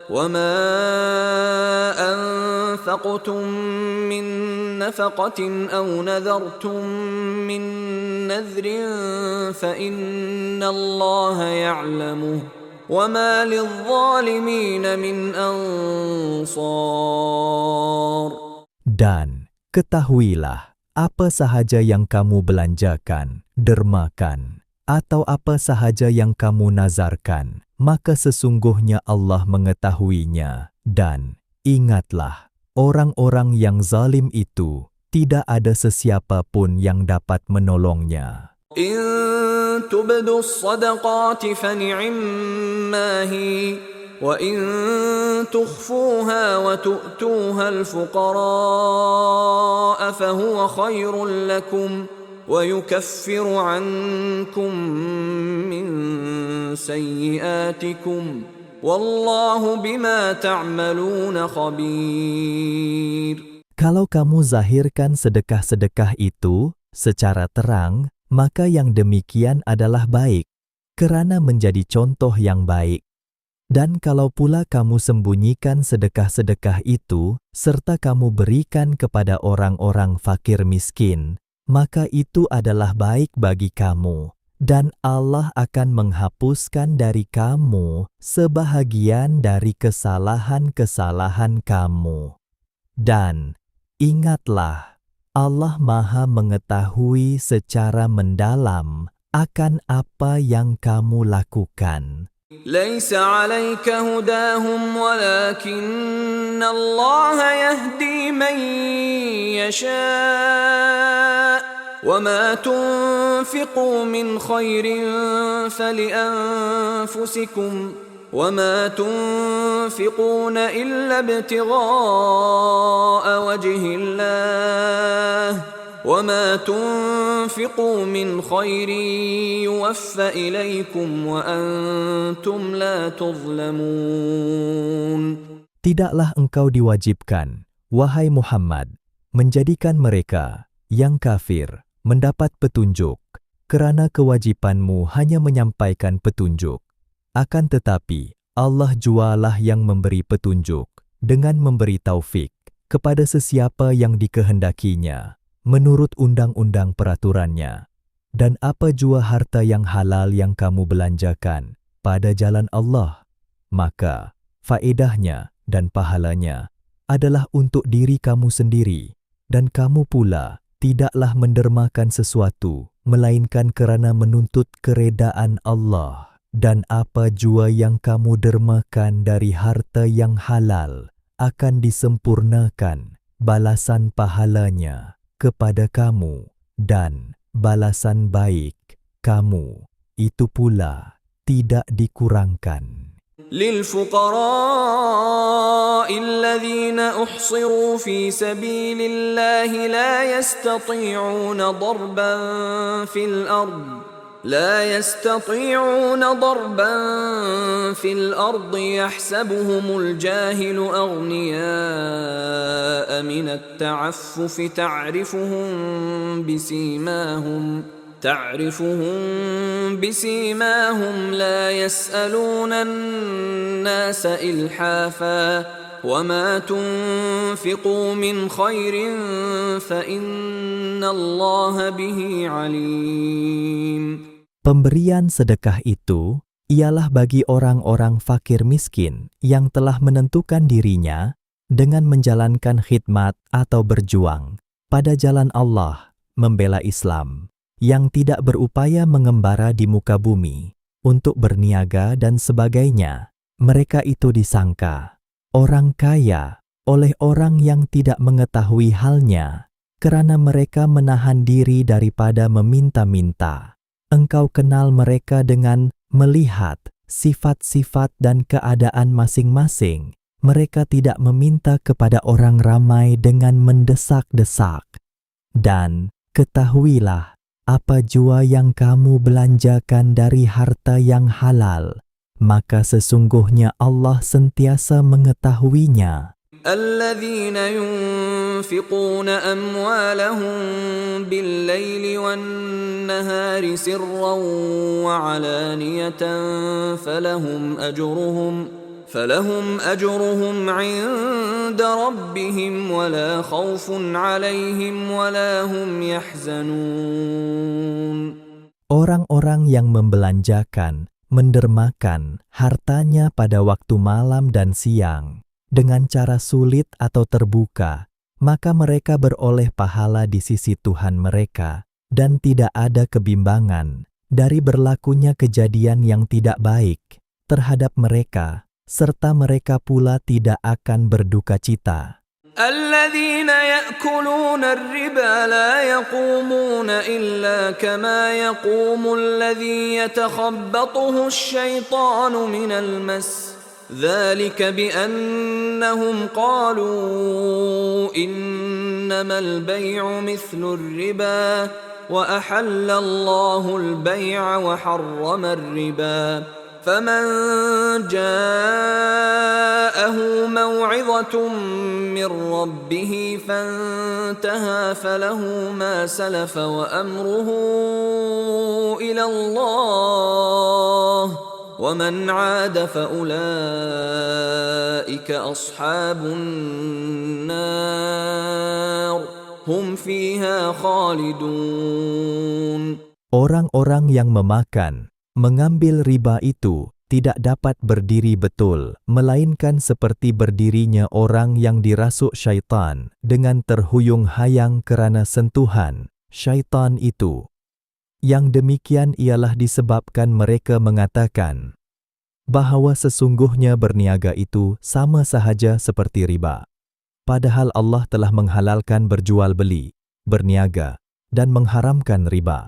وما أنفقتم من نفقة أو نذرتم من نذر فإن الله يعلمه وما للظالمين من أنصار. Dan ketahuilah, apa sahaja yang kamu belanjakan, dermakan, atau apa sahaja yang kamu nazarkan, maka sesungguhnya Allah mengetahuinya. Dan ingatlah, orang-orang yang zalim itu tidak ada sesiapa pun yang dapat menolongnya. إن تبدوا الصدقات فنعما هي وإن تخفوها وتؤتوها الفقراء فهو خير لكم ويكفر عنكم من سيئاتكم والله بما تعملون خبير. Kalau kamu zahirkan sedekah-sedekah itu secara terang, maka yang demikian adalah baik, kerana menjadi contoh yang baik. Dan kalau pula kamu sembunyikan sedekah-sedekah itu, serta kamu berikan kepada orang-orang fakir miskin, maka itu adalah baik bagi kamu, dan Allah akan menghapuskan dari kamu sebahagian dari kesalahan-kesalahan kamu. Dan ingatlah, Allah Maha mengetahui secara mendalam akan apa yang kamu lakukan. ليس عليك هداهم ولكن الله يهدي من يشاء وما تنفقوا من خير فلأنفسكم وما تنفقون إلا ابتغاء وجه الله وما تنفقوا من خير يوفى إليكم وأنتم لا تظلمون. Tidaklah engkau diwajibkan, wahai Muhammad, menjadikan mereka yang kafir mendapat petunjuk, kerana kewajipanmu hanya menyampaikan petunjuk. Akan tetapi, Allah jualah yang memberi petunjuk dengan memberi taufik kepada sesiapa yang dikehendakinya, menurut undang-undang peraturannya. Dan apa jua harta yang halal yang kamu belanjakan pada jalan Allah, maka faedahnya dan pahalanya adalah untuk diri kamu sendiri, dan kamu pula tidaklah mendermakan sesuatu, melainkan kerana menuntut keredaan Allah. Dan apa jua yang kamu dermakan dari harta yang halal akan disempurnakan balasan pahalanya kepada kamu, dan balasan baik kamu itu pula tidak dikurangkan. للفقراء الذين أحصروا في سبيل الله لا يستطيعون ضربا في الأرض يحسبهم الجاهل أغنياء من التعفف تعرفهم بسيماهم لا يسألون الناس إلحافا وما تنفقوا من خير فإن الله به عليم. Pemberian sedekah itu ialah bagi orang-orang fakir miskin yang telah menentukan dirinya dengan menjalankan khidmat atau berjuang pada jalan Allah, membela Islam, yang tidak berupaya mengembara di muka bumi untuk berniaga dan sebagainya. Mereka itu disangka orang kaya oleh orang yang tidak mengetahui halnya, kerana mereka menahan diri daripada meminta-minta. Engkau kenal mereka dengan melihat sifat-sifat dan keadaan masing-masing. Mereka tidak meminta kepada orang ramai dengan mendesak-desak. Dan ketahuilah, apa jua yang kamu belanjakan dari harta yang halal, maka sesungguhnya Allah sentiasa mengetahuinya. الذين ينفقون أموالهم بالليل والنهار سرا وعلانية فلهم أجرهم عند ربهم ولا خوف عليهم ولا هم يحزنون. Orang-orang yang membelanjakan, mendermakan hartanya pada waktu malam dan siang dengan cara sulit atau terbuka, maka mereka beroleh pahala di sisi Tuhan mereka dan tidak ada kebimbangan dari berlakunya kejadian yang tidak baik terhadap mereka, serta mereka pula tidak akan berduka cita. الذين يأكلون الربا لا يقومون إلا كما يقوم الذي يتخبطه الشيطان من المس ذلك بأنهم قالوا إنما البيع مثل الربا وأحل الله البيع وحرم الربا فمن جاءه موعظة من ربه فانتهى فله ما سلف وأمره إلى الله ومن عاد فأولئك أصحاب النار هم فيها خالدون. Orang-orang yang mengambil riba itu tidak dapat berdiri betul, melainkan seperti berdirinya orang yang dirasuk syaitan dengan terhuyung-hayang kerana sentuhan syaitan itu. Yang demikian ialah disebabkan mereka mengatakan bahawa sesungguhnya berniaga itu sama sahaja seperti riba. Padahal Allah telah menghalalkan berjual beli, berniaga, dan mengharamkan riba.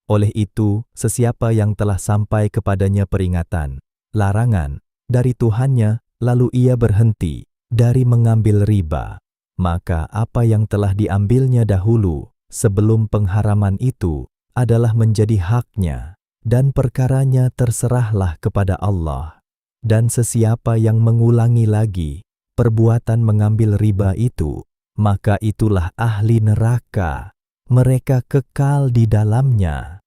Oleh itu, sesiapa yang telah sampai kepadanya peringatan, larangan, dari Tuhannya, lalu ia berhenti dari mengambil riba, maka apa yang telah diambilnya dahulu, sebelum pengharaman itu, adalah menjadi haknya, dan perkaranya terserahlah kepada Allah. Dan sesiapa yang mengulangi lagi perbuatan mengambil riba itu, maka itulah ahli neraka, mereka kekal di dalamnya.